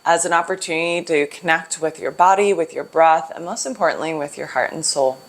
as an opportunity to connect with your body, with your breath, and most importantly, with your heart and soul.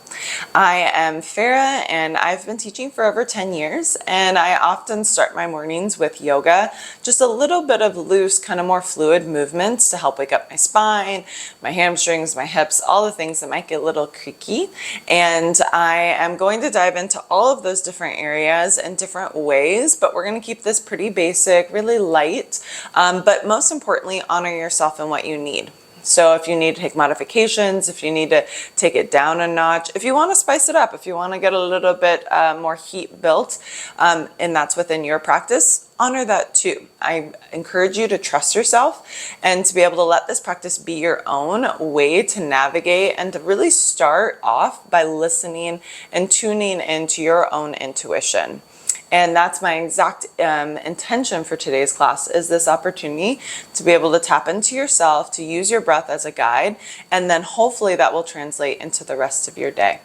I am Ferrah, and I've been teaching for over 10 years, and I often start my mornings with yoga, just a little bit of loose, kind of more fluid movements to help wake up my spine, my hamstrings, my hips, all the things that might get a little creaky. And I am going to dive into all of those different areas in different ways, but we're going to keep this pretty basic, really light, but most importantly, honor yourself and what you need. So if you need to take modifications, if you need to take it down a notch, if you want to spice it up, if you want to get a little bit more heat built, and that's within your practice, honor that too. I encourage you to trust yourself and to be able to let this practice be your own way to navigate and to really start off by listening and tuning into your own intuition. And that's my exact intention for today's class, is this opportunity to be able to tap into yourself, to use your breath as a guide, and then hopefully that will translate into the rest of your day.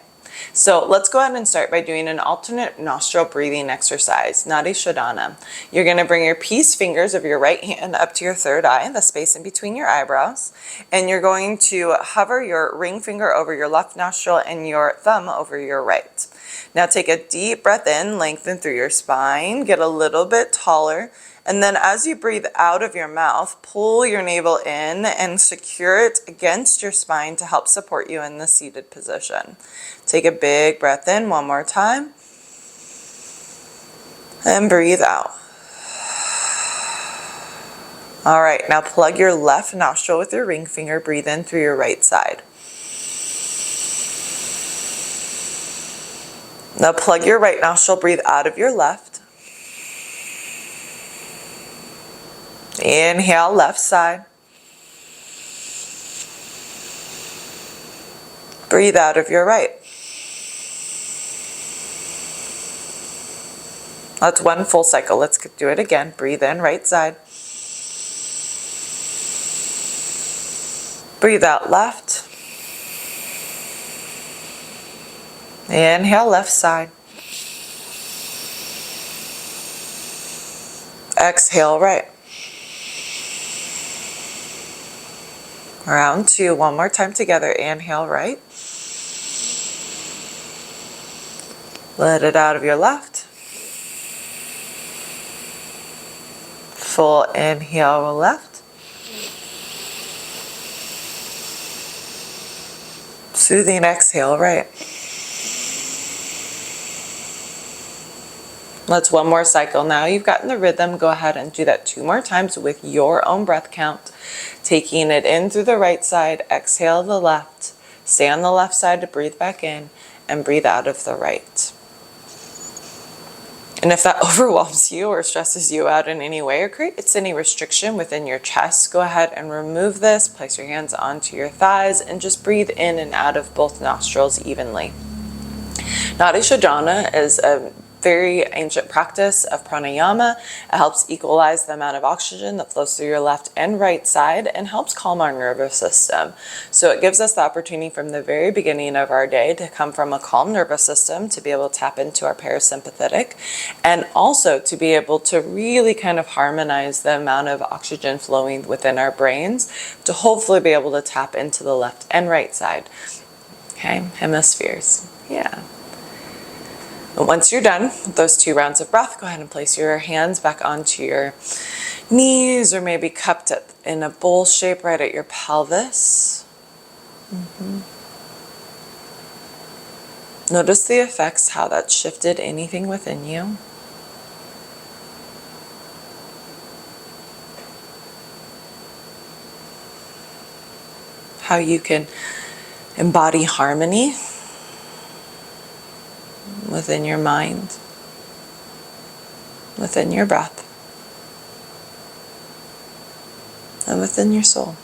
So let's go ahead and start by doing an alternate nostril breathing exercise, Nadi Shodhana. You're going to bring your peace fingers of your right hand up to your third eye, the space in between your eyebrows, and you're going to hover your ring finger over your left nostril and your thumb over your right. Now take a deep breath in, lengthen through your spine, get a little bit taller, and then as you breathe out of your mouth, pull your navel in and secure it against your spine to help support you in the seated position. Take a big breath in one more time, and breathe out. All right, now plug your left nostril with your ring finger, breathe in through your right side. Now plug your right nostril, breathe out of your left. Inhale, left side. Breathe out of your right. That's one full cycle. Let's do it again. Breathe in, right side. Breathe out, left. Inhale, left side. Exhale, right. Round two, one more time together. Inhale, right. Let it out of your left. Full inhale, left. Soothing exhale, right. Let's one more cycle. Now you've gotten the rhythm. Go ahead and do that 2 more times with your own breath count. Taking it in through the right side, exhale the left. Stay on the left side to breathe back in and breathe out of the right. And if that overwhelms you or stresses you out in any way or creates any restriction within your chest, go ahead and remove this. Place your hands onto your thighs and just breathe in and out of both nostrils evenly. Nadi Shodhana is a very ancient practice of pranayama. It helps equalize the amount of oxygen that flows through your left and right side and helps calm our nervous system. So it gives us the opportunity from the very beginning of our day to come from a calm nervous system, to be able to tap into our parasympathetic, and also to be able to really kind of harmonize the amount of oxygen flowing within our brains to hopefully be able to tap into the left and right side. Okay, hemispheres. Yeah. And once you're done with those 2 rounds of breath, go ahead and place your hands back onto your knees, or maybe cupped in a bowl shape right at your pelvis. Notice the effects, how that shifted anything within you. How you can embody harmony within your mind, within your breath, and within your soul.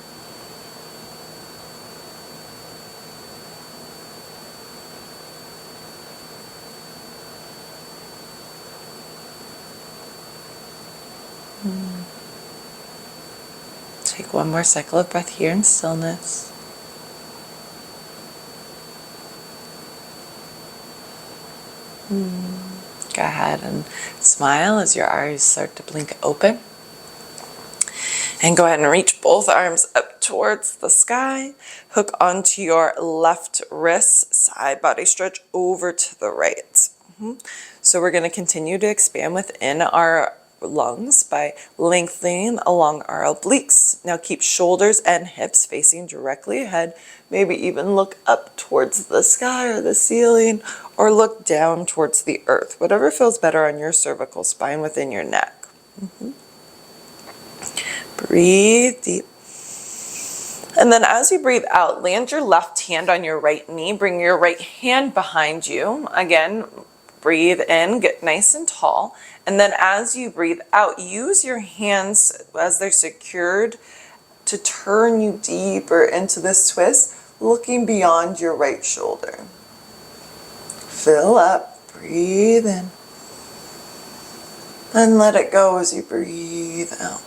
Take one more cycle of breath here in stillness. Go ahead and smile as your eyes start to blink open. And go ahead and reach both arms up towards the sky. Hook onto your left wrist, side body stretch over to the right. So we're going to continue to expand within our lungs by lengthening along our obliques. Now keep shoulders and hips facing directly ahead. Maybe even look up towards the sky or the ceiling, or look down towards the earth. Whatever feels better on your cervical spine within your neck. Breathe deep. And then as you breathe out, land your left hand on your right knee. Bring your right hand behind you. Again, breathe in, get nice and tall. And then as you breathe out, use your hands as they're secured to turn you deeper into this twist, looking beyond your right shoulder. Fill up, breathe in. And let it go as you breathe out.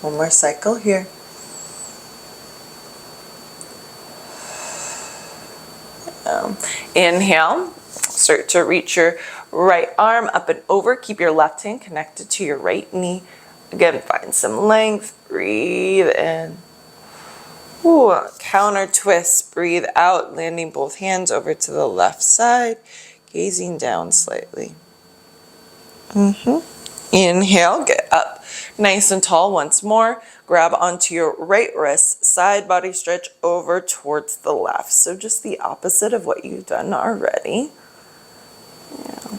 One more cycle here. Inhale, start to reach your right arm up and over. Keep your left hand connected to your right knee. Again, find some length. Breathe in. Ooh, counter twist. Breathe out, landing both hands over to the left side, gazing down slightly. Inhale, get up nice and tall once more. Grab onto your right wrist, side body stretch over towards the left. So just the opposite of what you've done already. Yeah.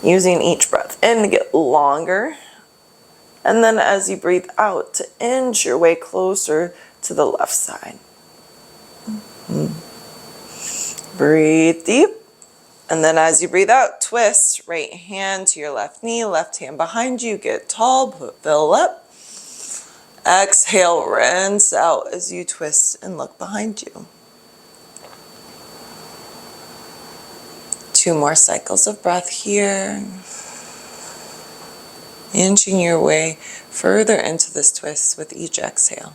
Using each breath in to get longer. And then as you breathe out, to inch your way closer to the left side. Breathe deep. And then as you breathe out, twist right hand to your left knee, left hand behind you, get tall, fill up. Exhale, rinse out as you twist and look behind you. 2 more cycles of breath here. Inching your way further into this twist with each exhale.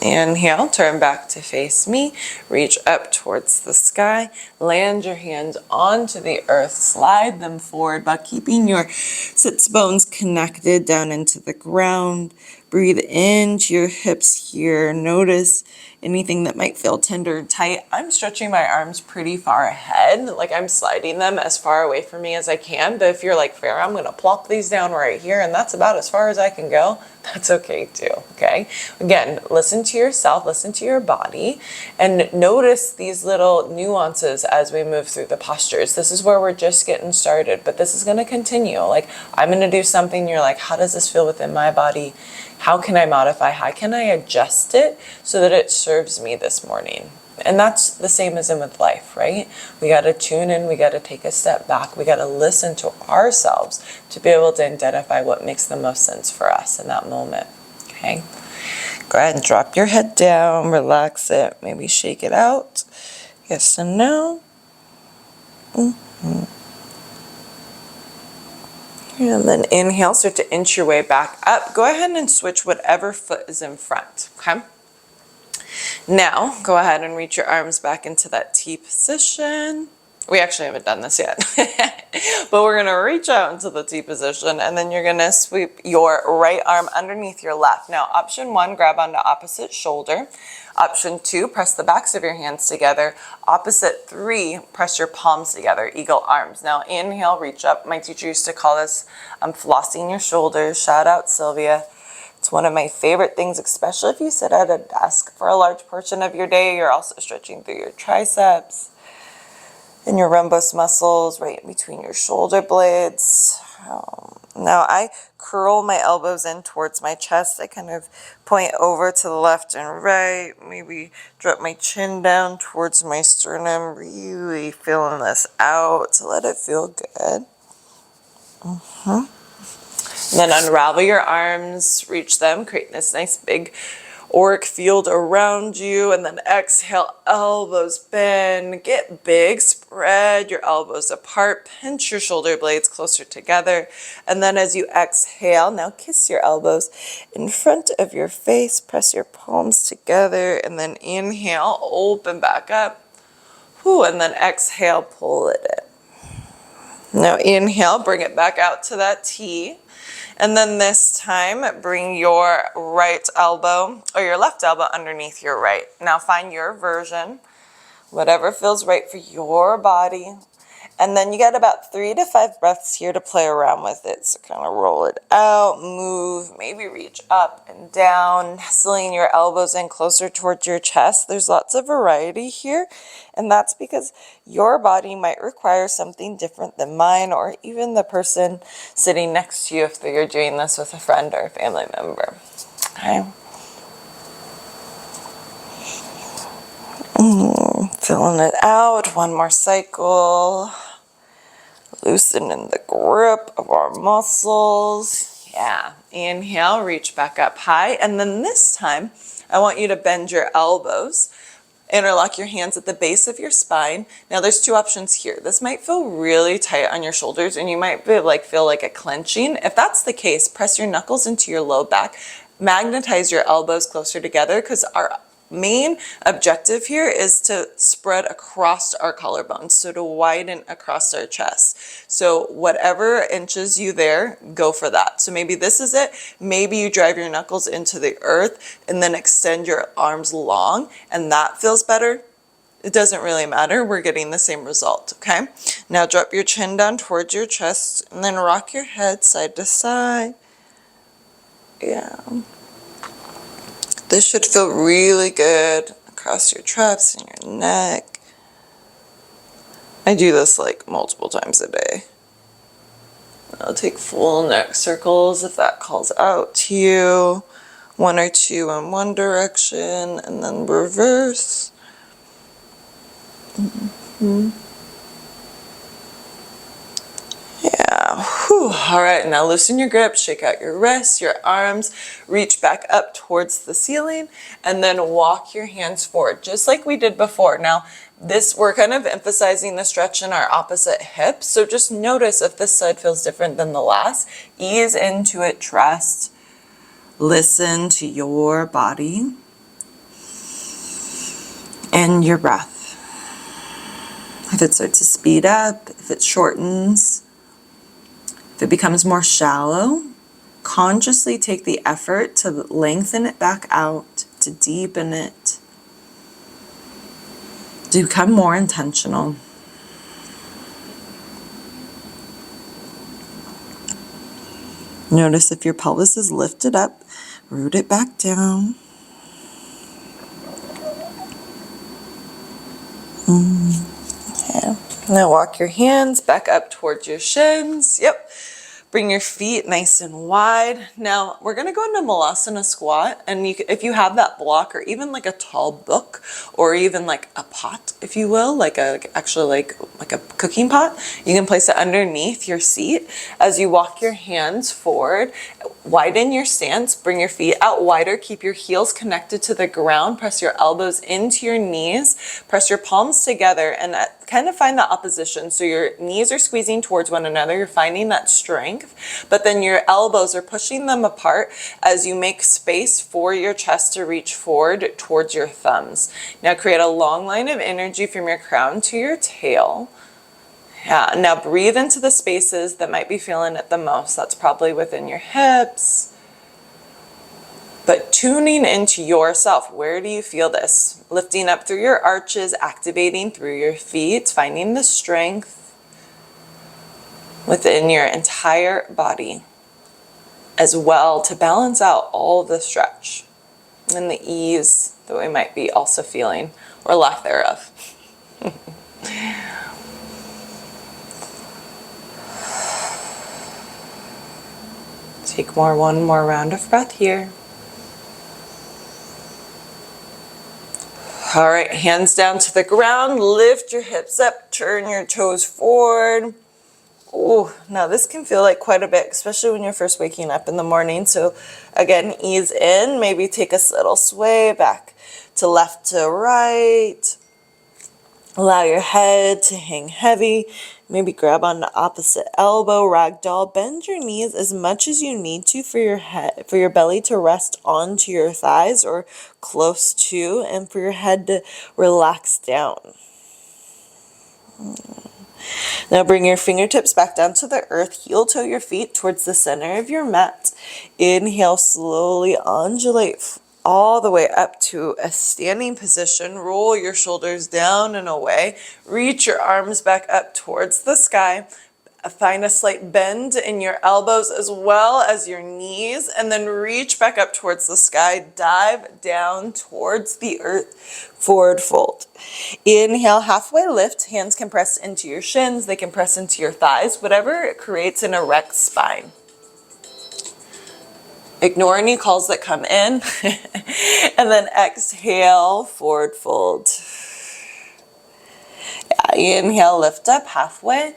Inhale, turn back to face me. Reach up towards the sky. Land your hands onto the earth. Slide them forward by keeping your sits bones connected down into the ground. Breathe into your hips here. Notice anything that might feel tender or tight. I'm stretching my arms pretty far ahead, like I'm sliding them as far away from me as I can. But if you're like, Ferrah, I'm going to plop these down right here, and that's about as far as I can go, that's okay too, okay? Again, listen to yourself, listen to your body, and notice these little nuances as we move through the postures. This is where we're just getting started, but this is going to continue. Like, I'm going to do something, you're like, how does this feel within my body? How can I modify? How can I adjust it so that it serves me this morning? And that's the same as in with life, right? We got to tune in. We got to take a step back. We got to listen to ourselves to be able to identify what makes the most sense for us in that moment, okay? Go ahead and drop your head down, relax it, maybe shake it out. Yes and no. And then inhale, start to inch your way back up. Go ahead and switch whatever foot is in front, okay? Now, go ahead and reach your arms back into that T position. We actually haven't done this yet, but we're gonna reach out into the T position, and then you're gonna sweep your right arm underneath your left. Now, option 1, grab onto opposite shoulder. Option 2, press the backs of your hands together. Opposite 3, press your palms together, eagle arms. Now, inhale, reach up. My teacher used to call this flossing your shoulders. Shout out Sylvia. It's one of my favorite things, especially if you sit at a desk for a large portion of your day. You're also stretching through your triceps and your rhombus muscles right in between your shoulder blades. Now I curl my elbows in towards my chest. I kind of point over to the left and right. Maybe drop my chin down towards my sternum. Really feeling this out to let it feel good. Then unravel your arms, reach them, create this nice big auric field around you, and then exhale, elbows bend, get big, spread your elbows apart, pinch your shoulder blades closer together, and then as you exhale, now kiss your elbows in front of your face, press your palms together, and then inhale, open back up. Whew, and then exhale, pull it in. Now inhale, bring it back out to that T. And then this time, bring your right elbow or your left elbow underneath your right. Now find your version, whatever feels right for your body. And then you got about 3 to 5 breaths here to play around with it. So kind of roll it out, move, maybe reach up and down, nestling your elbows in closer towards your chest. There's lots of variety here. And that's because your body might require something different than mine, or even the person sitting next to you if you're doing this with a friend or a family member. Okay. Filling it out. One more cycle. Loosening the grip of our muscles. Yeah. Inhale, reach back up high. And then this time, I want you to bend your elbows. Interlock your hands at the base of your spine. Now there's 2 options here. This might feel really tight on your shoulders and you might feel like a clenching. If that's the case, press your knuckles into your low back. Magnetize your elbows closer together, because our main objective here is to spread across our collarbones, so to widen across our chest. So whatever inches you there, go for that. So maybe this is it. Maybe you drive your knuckles into the earth and then extend your arms long, and that feels better. It doesn't really matter. We're getting the same result, okay? Now drop your chin down towards your chest and then rock your head side to side. Yeah. This should feel really good across your traps and your neck. I do this like multiple times a day. I'll take full neck circles if that calls out to you. 1 or 2 in one direction and then reverse. Yeah. Whew. All right, now loosen your grip, shake out your wrists, your arms, reach back up towards the ceiling, and then walk your hands forward, just like we did before. Now, we're kind of emphasizing the stretch in our opposite hip, so just notice if this side feels different than the last. Ease into it, trust, listen to your body and your breath. If it starts to speed up, if it shortens, if it becomes more shallow, consciously take the effort to lengthen it back out, to deepen it, to become more intentional. Notice if your pelvis is lifted up, root it back down. Yeah. Now walk your hands back up towards your shins. Yep. Bring your feet nice and wide. Now we're going to go into Malasana squat, and if you have that block or even like a tall book or even like a pot, if you will, like a cooking pot, you can place it underneath your seat. As you walk your hands forward, widen your stance, bring your feet out wider, keep your heels connected to the ground, press your elbows into your knees, press your palms together, and kind of find that opposition. So your knees are squeezing towards one another, you're finding that strength, but then your elbows are pushing them apart as you make space for your chest to reach forward towards your thumbs. Now create a long line of energy from your crown to your tail. Yeah, now breathe into the spaces that might be feeling it the most. That's probably within your hips. But tuning into yourself, where do you feel this? Lifting up through your arches, activating through your feet, finding the strength within your entire body as well, to balance out all the stretch and the ease that we might be also feeling, or lack thereof. Take one more round of breath here. All right, hands down to the ground, lift your hips up, turn your toes forward. Oh, now this can feel like quite a bit, especially when you're first waking up in the morning. So again, ease in, maybe take a little sway back to left to right. Allow your head to hang heavy. Maybe grab on the opposite elbow, ragdoll. Bend your knees as much as you need to for your head, for your belly to rest onto your thighs or close to, and for your head to relax down. Now bring your fingertips back down to the earth, heel toe your feet towards the center of your mat. Inhale, slowly undulate all the way up to a standing position. Roll your shoulders down and away. Reach your arms back up towards the sky. Find a slight bend in your elbows as well as your knees, and then reach back up towards the sky. Dive down towards the earth. Forward fold. Inhale, halfway lift. Hands can press into your shins. They can press into your thighs, whatever creates an erect spine. Ignore any calls that come in. And then exhale, forward fold. Inhale, lift up halfway.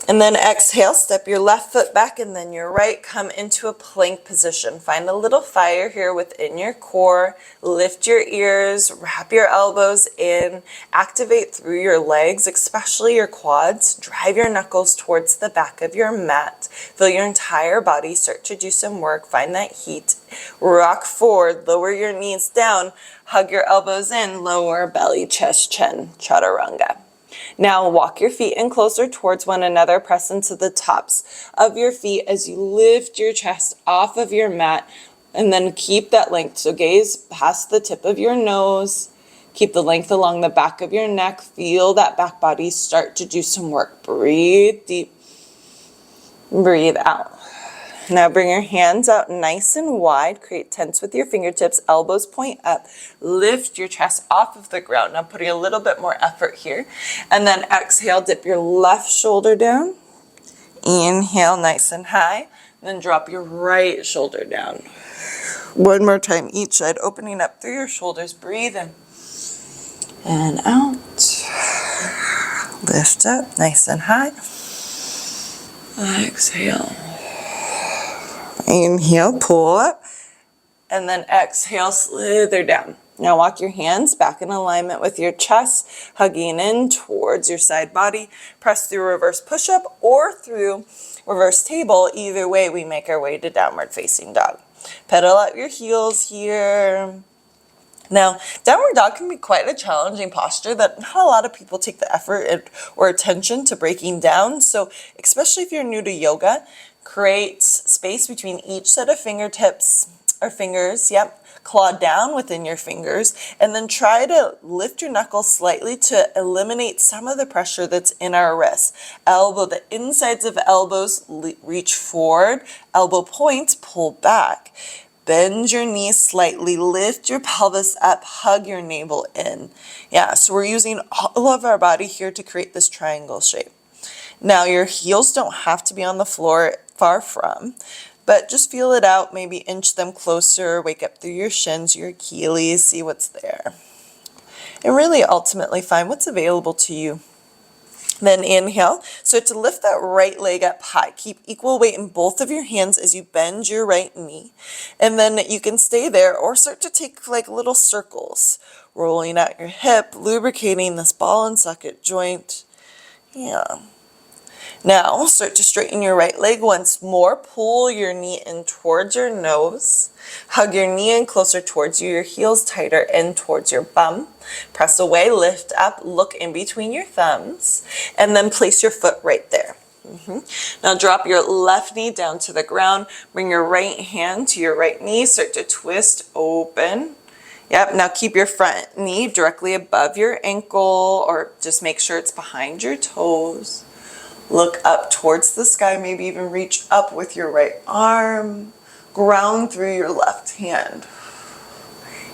And then exhale, step your left foot back and then your right. Come into a plank position. Find a little fire here within your core. Lift your ears, wrap your elbows in, activate through your legs, especially your quads. Drive your knuckles towards the back of your mat. Feel your entire body start to do some work. Find that heat. Rock forward, lower your knees down, hug your elbows in, lower belly, chest, chin, chaturanga. Now walk your feet in closer towards one another. Press into the tops of your feet as you lift your chest off of your mat, and then keep that length. So gaze past the tip of your nose. Keep the length along the back of your neck. Feel that back body start to do some work. Breathe deep. Breathe out. Now bring your hands out nice and wide. Create tense with your fingertips. Elbows point up. Lift your chest off of the ground. Now putting a little bit more effort here. And then exhale, dip your left shoulder down. Inhale nice and high. Then drop your right shoulder down. One more time each side, opening up through your shoulders. Breathe in and out. Lift up nice and high. Exhale. Inhale, pull up, and then exhale, slither down. Now walk your hands back in alignment with your chest, hugging in towards your side body. Press through reverse push-up or through reverse table. Either way, we make our way to downward facing dog. Pedal out your heels here. Now, downward dog can be quite a challenging posture that not a lot of people take the effort or attention to breaking down. So especially if you're new to yoga, create space between each set of fingertips or fingers. Yep. Claw down within your fingers and then try to lift your knuckles slightly to eliminate some of the pressure that's in our wrists. Elbow, the insides of elbows reach forward. Elbow points pull back. Bend your knees slightly, lift your pelvis up, hug your navel in. Yeah, so we're using all of our body here to create this triangle shape. Now your heels don't have to be on the floor, far from, but just feel it out, maybe inch them closer, wake up through your shins, your Achilles, see what's there. And really ultimately find what's available to you. Then inhale. So to lift that right leg up high, keep equal weight in both of your hands as you bend your right knee. And then you can stay there or start to take like little circles, rolling out your hip, lubricating this ball and socket joint. Yeah. Now start to straighten your right leg once more. Pull your knee in towards your nose. Hug your knee in closer towards you, your heels tighter in towards your bum. Press away, lift up, look in between your thumbs, and then place your foot right there. Now drop your left knee down to the ground. Bring your right hand to your right knee. Start to twist open. Yep, now keep your front knee directly above your ankle, or just make sure it's behind your toes. Look up towards the sky, maybe even reach up with your right arm. Ground through your left hand.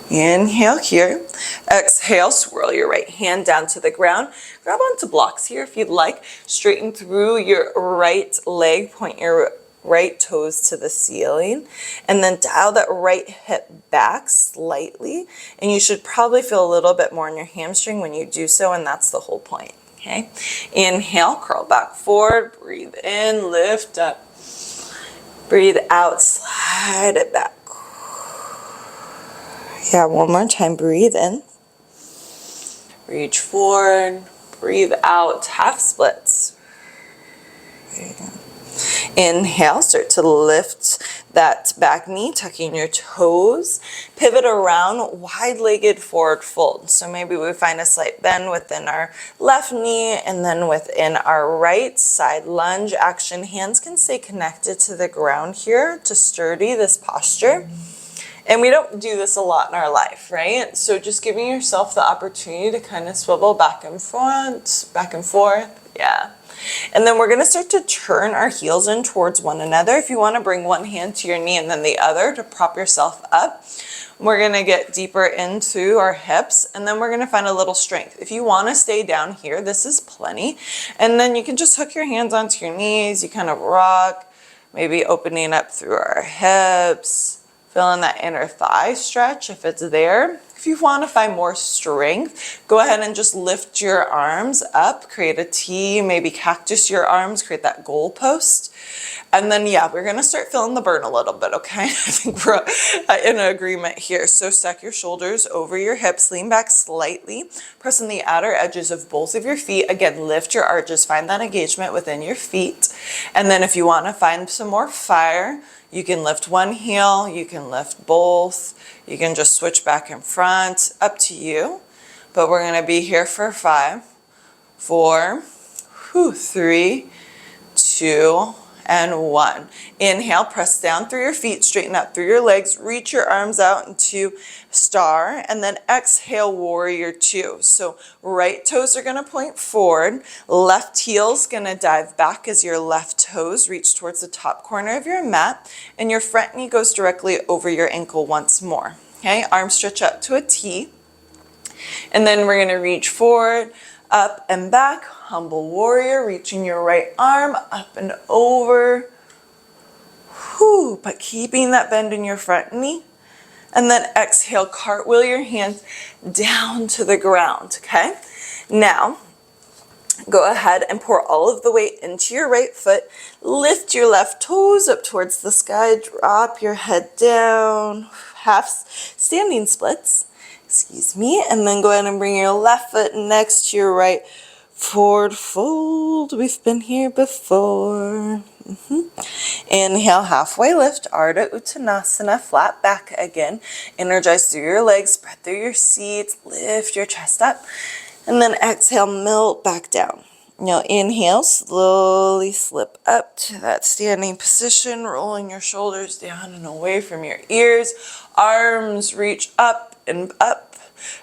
Inhale here. Exhale, swirl your right hand down to the ground. Grab onto blocks here if you'd like. Straighten through your right leg, point your right toes to the ceiling, and then dial that right hip back slightly. And you should probably feel a little bit more in your hamstring when you do so, and that's the whole point. Okay, inhale, curl back forward, breathe in, lift up. Breathe out, slide it back. Yeah, one more time, breathe in. Reach forward, breathe out, half splits. Inhale, start to lift that back knee, tucking your toes. Pivot around, wide-legged forward fold. So maybe we find a slight bend within our left knee, and then within our right side lunge action. Hands can stay connected to the ground here to sturdy this posture. And we don't do this a lot in our life, right? So just giving yourself the opportunity to kind of swivel back and forth, yeah. And then we're going to start to turn our heels in towards one another. If you want to bring one hand to your knee and then the other to prop yourself up, we're going to get deeper into our hips, and then we're going to find a little strength. If you want to stay down here, this is plenty. And then you can just hook your hands onto your knees. You kind of rock, maybe opening up through our hips. Feeling that inner thigh stretch if it's there. If you want to find more strength, go ahead and just lift your arms up, create a T, maybe cactus your arms, create that goalpost. And then, yeah, we're going to start feeling the burn a little bit, okay? I think we're in agreement here. So stack your shoulders over your hips, lean back slightly, press on the outer edges of both of your feet. Again, lift your arches, find that engagement within your feet. And then if you want to find some more fire, you can lift one heel, you can lift both, you can just switch back and front, up to you. But we're going to be here for 5, 4, 3, 2, and 1. Inhale, press down through your feet, straighten up through your legs, reach your arms out into star, and then exhale, warrior 2. So right toes are going to point forward, left heel's going to dive back as your left toes reach towards the top corner of your mat, and your front knee goes directly over your ankle once more. Okay, arms stretch up to a T, and then we're going to reach forward, up and back, humble warrior, reaching your right arm up and over. But keeping that bend in your front knee. And then exhale, cartwheel your hands down to the ground, okay? Now, go ahead and pour all of the weight into your right foot. Lift your left toes up towards the sky. Drop your head down. Half standing splits. Excuse me. And then go ahead and bring your left foot next to your right. Forward fold. We've been here before. Inhale, halfway lift, Ardha Uttanasana, flat back again. Energize through your legs, spread through your seats, lift your chest up. And then exhale, melt back down. Now inhale, slowly slip up to that standing position, rolling your shoulders down and away from your ears. Arms reach up and up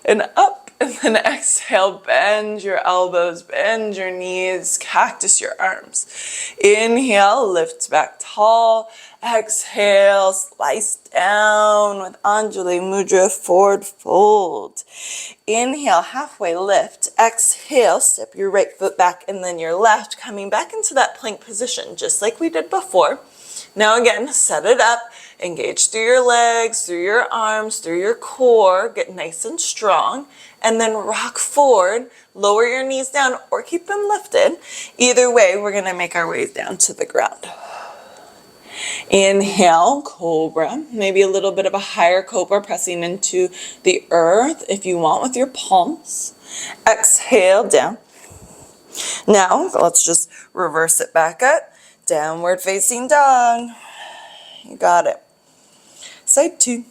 and up. And then exhale, bend your elbows, bend your knees, cactus your arms. Inhale, lift back tall. Exhale, slice down with Anjali Mudra, forward fold. Inhale, halfway lift. Exhale, step your right foot back and then your left, coming back into that plank position, just like we did before. Now again, set it up, engage through your legs, through your arms, through your core, get nice and strong, and then rock forward, lower your knees down or keep them lifted. Either way, we're gonna make our way down to the ground. Inhale, cobra, maybe a little bit of a higher cobra pressing into the earth if you want with your palms. Exhale, down. Now, let's just reverse it back up. Downward facing dog. You got it. Side 2.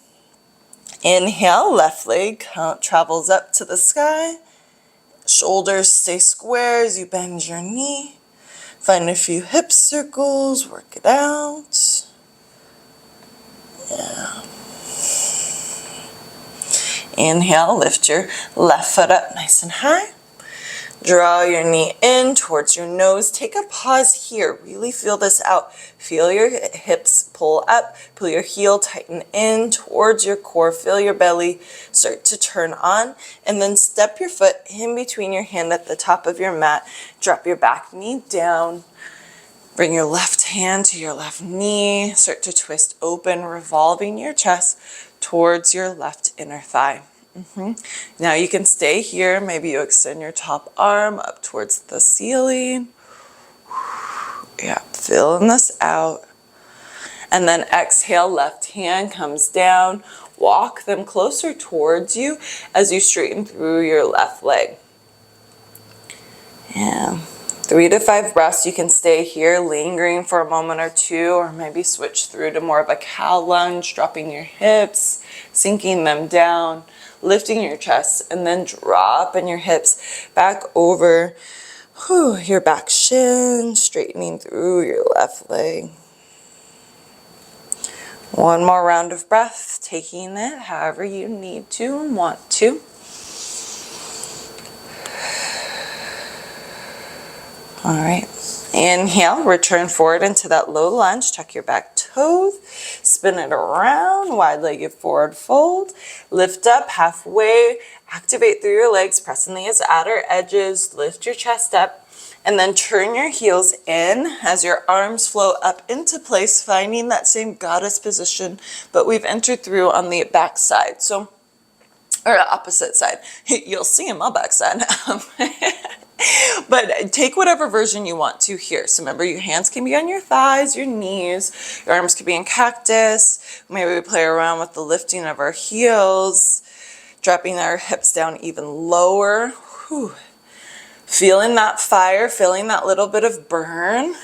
Inhale, left leg travels up to the sky. Shoulders stay square as you bend your knee. Find a few hip circles, work it out. Yeah. Inhale, lift your left foot up nice and high. Draw your knee in towards your nose. Take a pause here. Really feel this out. Feel your hips pull up. Pull your heel, tighten in towards your core. Feel your belly start to turn on. And then step your foot in between your hand at the top of your mat. Drop your back knee down. Bring your left hand to your left knee. Start to twist open, revolving your chest towards your left inner thigh. Now you can stay here. Maybe you extend your top arm up towards the ceiling. Yeah, feeling this out. And then exhale, left hand comes down. Walk them closer towards you as you straighten through your left leg. Yeah. 3 to 5 breaths. You can stay here lingering for a moment or two, or maybe switch through to more of a cow lunge, dropping your hips, sinking them down, lifting your chest, and then dropping your hips back over your back shin, straightening through your left leg. One more round of breath, taking it however you need to and want to. All right, inhale, return forward into that low lunge, tuck your back toes, spin it around, wide-legged forward fold, lift up halfway, activate through your legs, pressing these outer edges, lift your chest up, and then turn your heels in as your arms flow up into place, finding that same goddess position, but we've entered through on the back side, so, or the opposite side. You'll see in my back side. But take whatever version you want to here. So remember, your hands can be on your thighs, your knees, your arms could be in cactus. Maybe we play around with the lifting of our heels, dropping our hips down even lower. Whew. Feeling that fire, feeling that little bit of burn.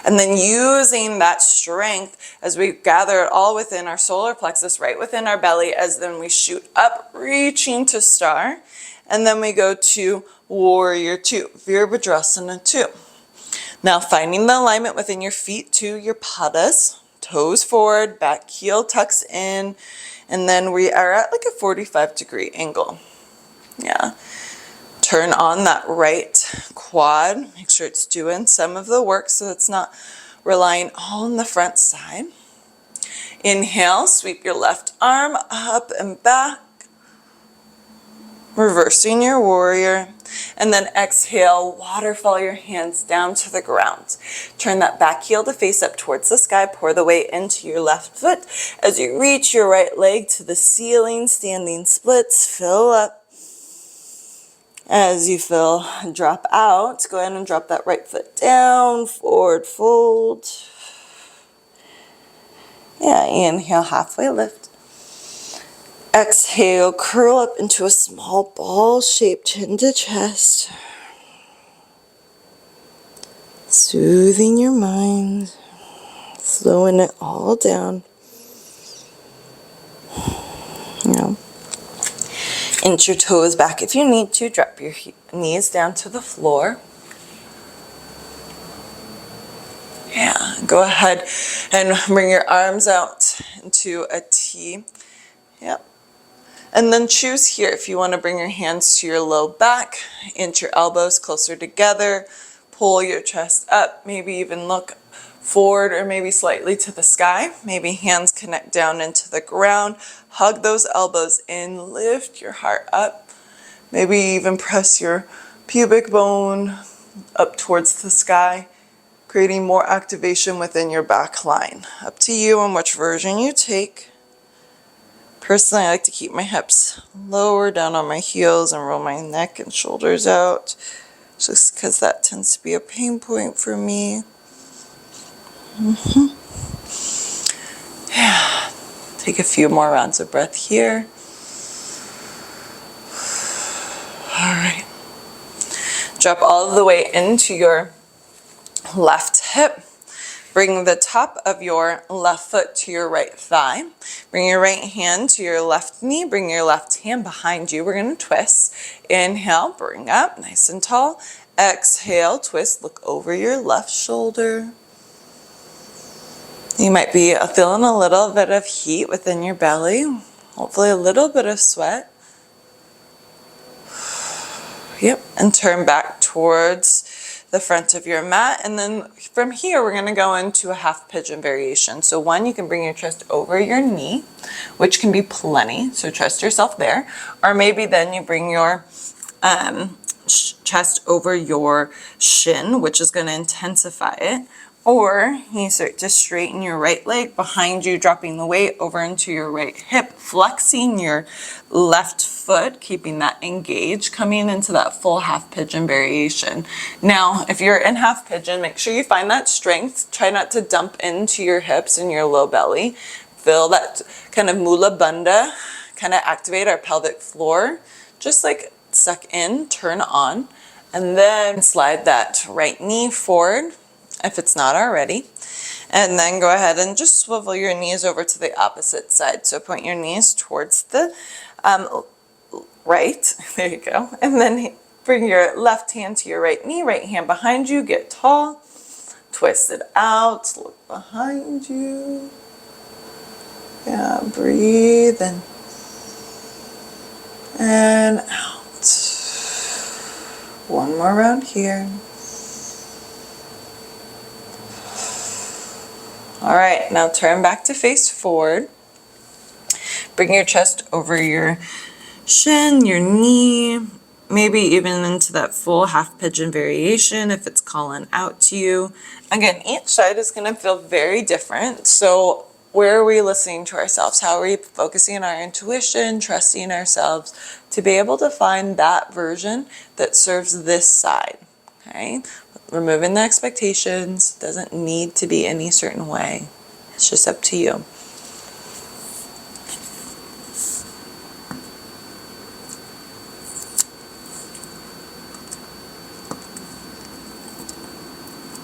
And then using that strength as we gather it all within our solar plexus, right within our belly, as then we shoot up, reaching to star. And then we go to warrior two, Virabhadrasana 2. Now finding the alignment within your feet to your padas, toes forward, back heel tucks in, and then we are at like a 45-degree angle. Yeah. Turn on that right quad, make sure it's doing some of the work so it's not relying all on the front side. Inhale, sweep your left arm up and back, reversing your warrior, and then exhale, waterfall your hands down to the ground. Turn that back heel to face up towards the sky, pour the weight into your left foot as you reach your right leg to the ceiling, standing splits, fill up. As you feel, drop out, go ahead and drop that right foot down, forward fold. Yeah, inhale, halfway lift. Exhale, curl up into a small ball shape, chin to chest. Soothing your mind, slowing it all down. Inch your toes back if you need to. Drop your knees down to the floor. Yeah, go ahead and bring your arms out into a T. Yep. And then choose here if you want to bring your hands to your low back, inch your elbows closer together, pull your chest up, maybe even look forward or maybe slightly to the sky. Maybe hands connect down into the ground, hug those elbows in, lift your heart up, maybe even press your pubic bone up towards the sky, creating more activation within your back line. Up to you on which version you take. Personally, I like to keep my hips lower down on my heels and roll my neck and shoulders out, just because that tends to be a pain point for me. Yeah. Take a few more rounds of breath here. All right. Drop all the way into your left hip. Bring the top of your left foot to your right thigh. Bring your right hand to your left knee. Bring your left hand behind you. We're going to twist. Inhale, bring up, nice and tall. Exhale, twist, look over your left shoulder. You might be feeling a little bit of heat within your belly. Hopefully a little bit of sweat. Yep, and turn back towards the front of your mat, and then from here we're going to go into a half pigeon variation. So one, you can bring your chest over your knee, which can be plenty, so trust yourself there, or maybe then you bring your chest over your shin, which is going to intensify it, or you start to straighten your right leg behind you, dropping the weight over into your right hip, flexing your left foot, keeping that engaged, coming into that full half pigeon variation. Now, if you're in half pigeon, make sure you find that strength. Try not to dump into your hips and your low belly. Feel that kind of mula bandha, kind of activate our pelvic floor. Just like suck in, turn on, And then slide that right knee forward if it's not already. And then go ahead and just swivel your knees over to the opposite side. So point your knees towards the right. There you go. And then bring your left hand to your right knee, right hand behind you. Get tall. Twist it out. Look behind you. Yeah, breathe in. And out. One more round here. All right, now turn back to face forward. Bring your chest over your shin, your knee, maybe even into that full half pigeon variation if it's calling out to you. Again, each side is going to feel very different. So where are we listening to ourselves? How are we focusing on our intuition, trusting ourselves to be able to find that version that serves this side? Okay, removing the expectations. Doesn't need to be any certain way. It's just up to you.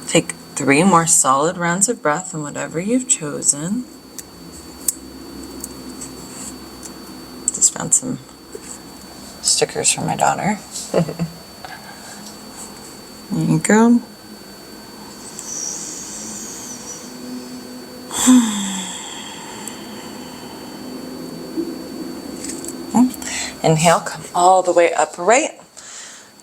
Take 3 more solid rounds of breath in whatever you've chosen. Just found some stickers from my daughter. There you go. Inhale, come all the way upright.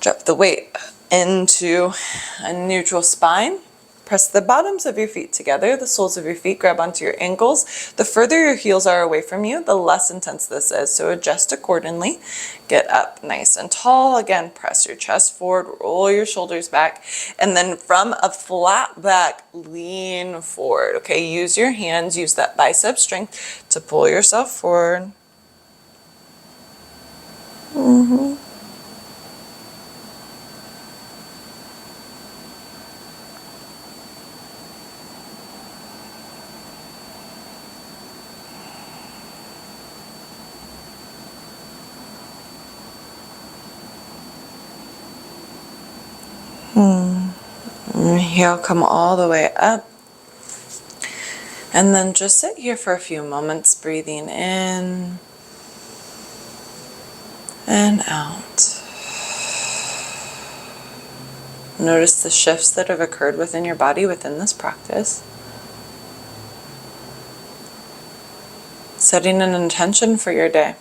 Drop the weight into a neutral spine. Press the bottoms of your feet together, the soles of your feet grab onto your ankles. The further your heels are away from you, the less intense this is, so adjust accordingly. Get up nice and tall. Again, press your chest forward, roll your shoulders back, and then from a flat back, lean forward. Okay, use your hands, use that bicep strength to pull yourself forward. Inhale, come all the way up. And then just sit here for a few moments, breathing in and out. Notice the shifts that have occurred within your body within this practice. Setting an intention for your day.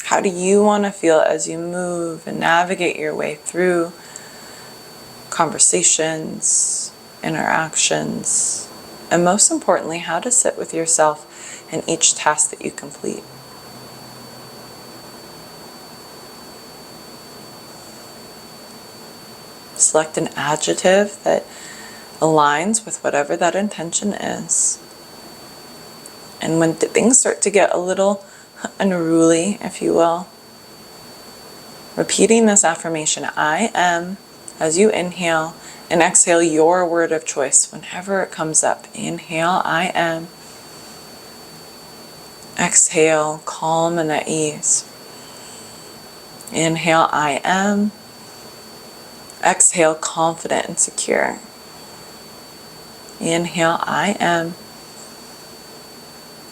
How do you want to feel as you move and navigate your way through conversations, interactions, and most importantly, how to sit with yourself in each task that you complete. Select an adjective that aligns with whatever that intention is. And when things start to get a little unruly, if you will, repeating this affirmation, I am, as you inhale, and exhale your word of choice whenever it comes up. Inhale, I am. Exhale, calm and at ease. Inhale, I am. Exhale, confident and secure. Inhale, I am.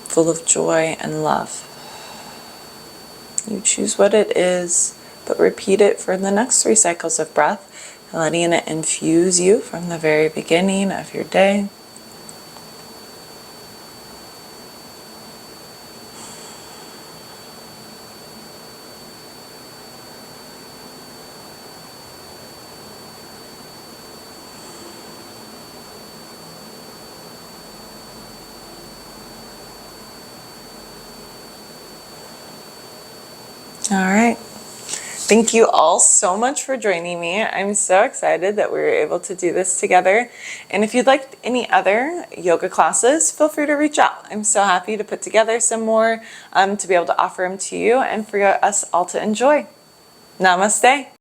Full of joy and love. You choose what it is, but repeat it for the next 3 cycles of breath, letting it infuse you from the very beginning of your day. All right. Thank you all so much for joining me. I'm so excited that we were able to do this together. And if you'd like any other yoga classes, feel free to reach out. I'm so happy to put together some more to be able to offer them to you and for us all to enjoy. Namaste.